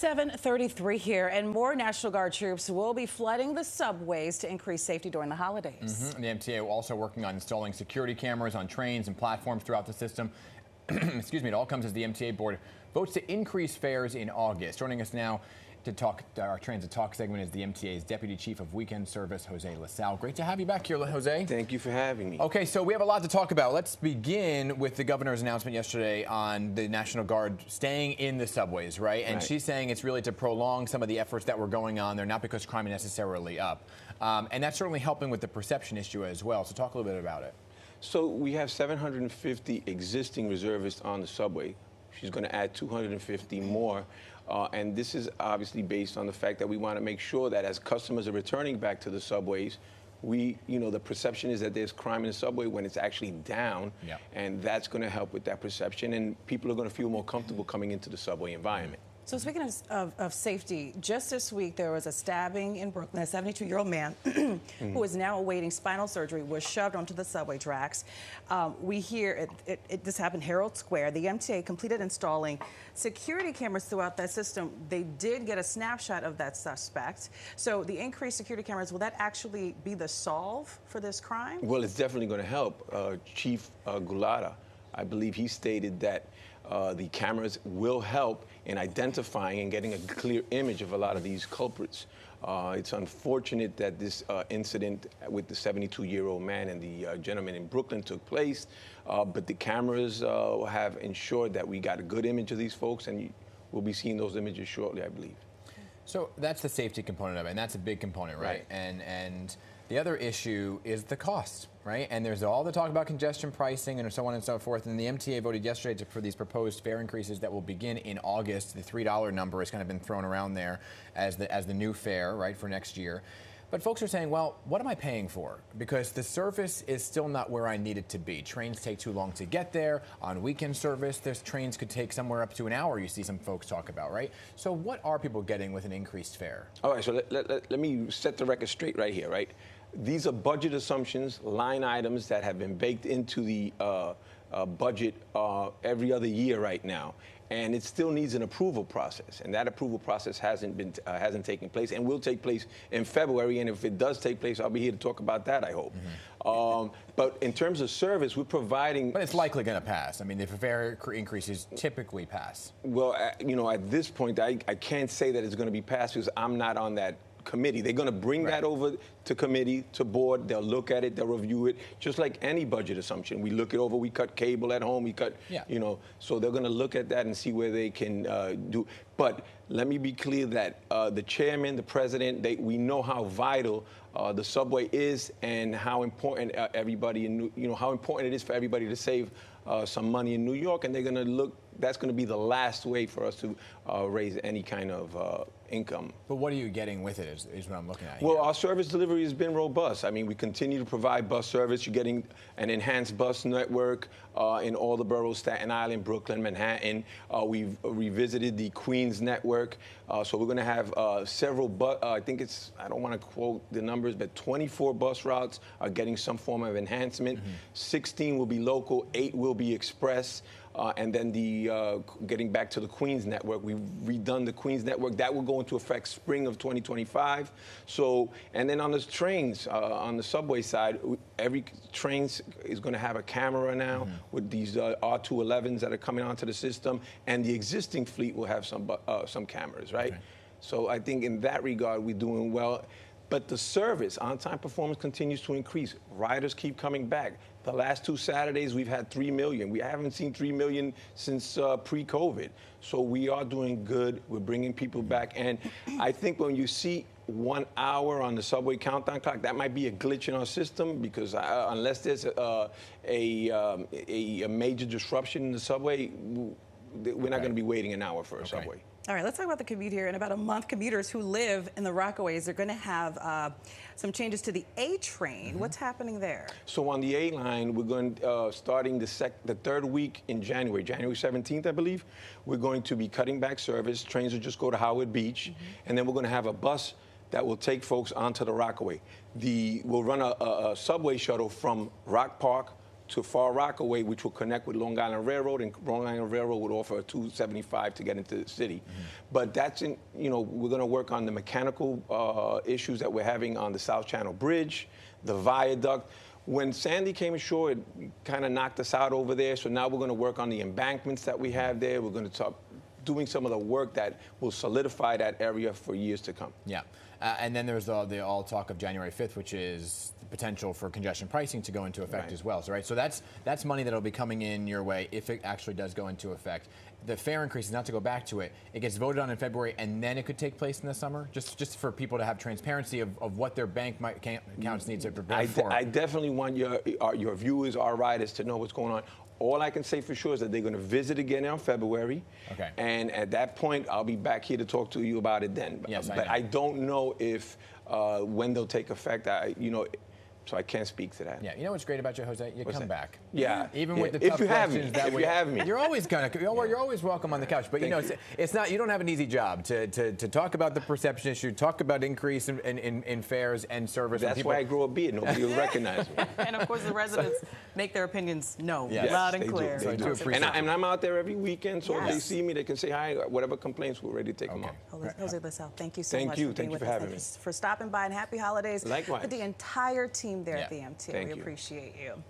7:33 here, and more National Guard troops will be flooding the subways to increase safety during the holidays. The MTA also working on installing security cameras on trains and platforms throughout the system. Excuse me, it all comes as the MTA board votes to increase fares in August. Joining us now to talk, our Transit Talk segment, is the MTA's Deputy Chief of Weekend Service, Jose LaSalle. Great to have you back here, Jose. Thank you for having me. Okay, so we have a lot to talk about. Let's begin with the governor's announcement yesterday on the National Guard staying in the subways, right? And she's saying it's really to prolong some of the efforts that were going on there, not because crime is necessarily up. And that's certainly helping with the perception issue as well. So talk a little bit about it. So we have 750 existing reservists on the subway. She's going to add 250 more. And this is obviously based on the fact that we want to make sure that as customers are returning back to the subways, the perception is that there's crime in the subway when it's actually down. And that's going to help with that perception. And people are going to feel more comfortable coming into the subway environment. So speaking of safety, just this week there was a stabbing in Brooklyn. A 72-year-old man who is now awaiting spinal surgery was shoved onto the subway tracks. We hear this happened Herald Square. The MTA completed installing security cameras throughout that system. They did get a snapshot of that suspect. So the increased security cameras, will that actually be the solve for this crime? Well, it's definitely going to help. Chief Gulata, I believe he stated that the cameras will help in identifying and getting a clear image of a lot of these culprits. It's unfortunate that this incident with the 72-year-old man and the gentleman in Brooklyn took place, but the cameras have ensured that we got a good image of these folks, and we'll be seeing those images shortly, I believe. So that's the safety component of it, and that's a big component, right? And the other issue is the cost, right? And there's all the talk about congestion pricing and so on and so forth. And the MTA voted yesterday for these proposed fare increases that will begin in August. The $3 number has kind of been thrown around there as the new fare, right, for next year. But folks are saying, well, what am I paying for? Because the service is still not where I need it to be. Trains take too long to get there. On weekend service, there's trains could take somewhere up to an hour, you see some folks talk about, right? So what are people getting with an increased fare? All right, so let me set the record straight right here, right? These are budget assumptions, line items that have been baked into the budget every other year right now. And it still needs an approval process, and that approval process hasn't taken place, and will take place in February. And if it does take place, I'll be here to talk about that, I hope. But in terms of service, we're providing. But it's likely going to pass. I mean, the fare increases typically pass. Well, at this point, I can't say that it's going to be passed because I'm not on that committee. They're going to bring that over to committee, to board. They'll look at it, they'll review it, just like any budget assumption. We look it over, we cut cable at home, we cut, so they're going to look at that and see where they can do. But let me be clear that the chairman, the president, we know how vital the subway is and how important everybody how important it is for everybody to save some money in New York, and they're going to look. That's going to be the last way for us to raise any kind of income. But what are you getting with it is what I'm looking at here. Well, our service delivery has been robust. I mean, we continue to provide bus service. You're getting an enhanced bus network in all the boroughs, Staten Island, Brooklyn, Manhattan. We've revisited the Queens network. So we're going to have several, I think I don't want to quote the numbers, but 24 bus routes are getting some form of enhancement. 16 will be local, 8 will be express. And then getting back to the Queens network, we've redone the Queens network. That will go into effect spring of 2025. So, and then on the trains, on the subway side, every train is going to have a camera now with these R211s that are coming onto the system, and the existing fleet will have some cameras, right? Okay. So I think in that regard, we're doing well. But the service, on-time performance continues to increase. Riders keep coming back. The last 2 Saturdays, we've had 3 million. We haven't seen 3 million since pre-COVID. So we are doing good. We're bringing people back. And I think when you see 1 hour on the subway countdown clock, that might be a glitch in our system because unless there's a major disruption in the subway, we're not going to be waiting an hour for a subway. All right, let's talk about the commute here. In about a month, commuters who live in the Rockaways are going to have some changes to the A train. What's happening there? So on the A line, we're going starting the third week in January 17th, I believe. We're going to be cutting back service. Trains will just go to Howard Beach, and then we're going to have a bus that will take folks onto the Rockaway. We'll run a subway shuttle from Rock Park to Far Rockaway, which will connect with Long Island Railroad, and Long Island Railroad would offer a $2.75 to get into the city. But that's we're going to work on the mechanical issues that we're having on the South Channel Bridge, the viaduct. When Sandy came ashore, it kind of knocked us out over there. So now we're going to work on the embankments that we have there. We're going to start doing some of the work that will solidify that area for years to come. Yeah. And then there's the all talk of January 5th, which is the potential for congestion pricing to go into effect as well. So, so that's money that'll be coming in your way if it actually does go into effect. The fare increases, not to go back to it, it gets voted on in February, and then it could take place in the summer, just for people to have transparency of what their bank accounts need to prepare for. I definitely want your viewers, our riders, to know what's going on. All I can say for sure is that they're going to visit again in February. Okay. And at that point, I'll be back here to talk to you about it then. Yes, but I don't know if when they'll take effect. So I can't speak to that. Yeah, you know what's great about you, Jose? You come back. Yeah. Even with the tough questions that if you have me. You're always you're always welcome on the couch. But it's not, you don't have an easy job to talk about the perception issue, talk about increase in fares and service. That's why I grew up being. Nobody will recognize me. And of course the residents make their opinions known, yes, loud and clear. They do. And I'm out there every weekend, so if they see me, they can say hi. Whatever complaints, we're ready to take them on. Jose LaSalle, thank you so much for being with us. Thank you for stopping by, and happy holidays. Likewise. To the entire team there at the MTA. Thank We you. appreciate you.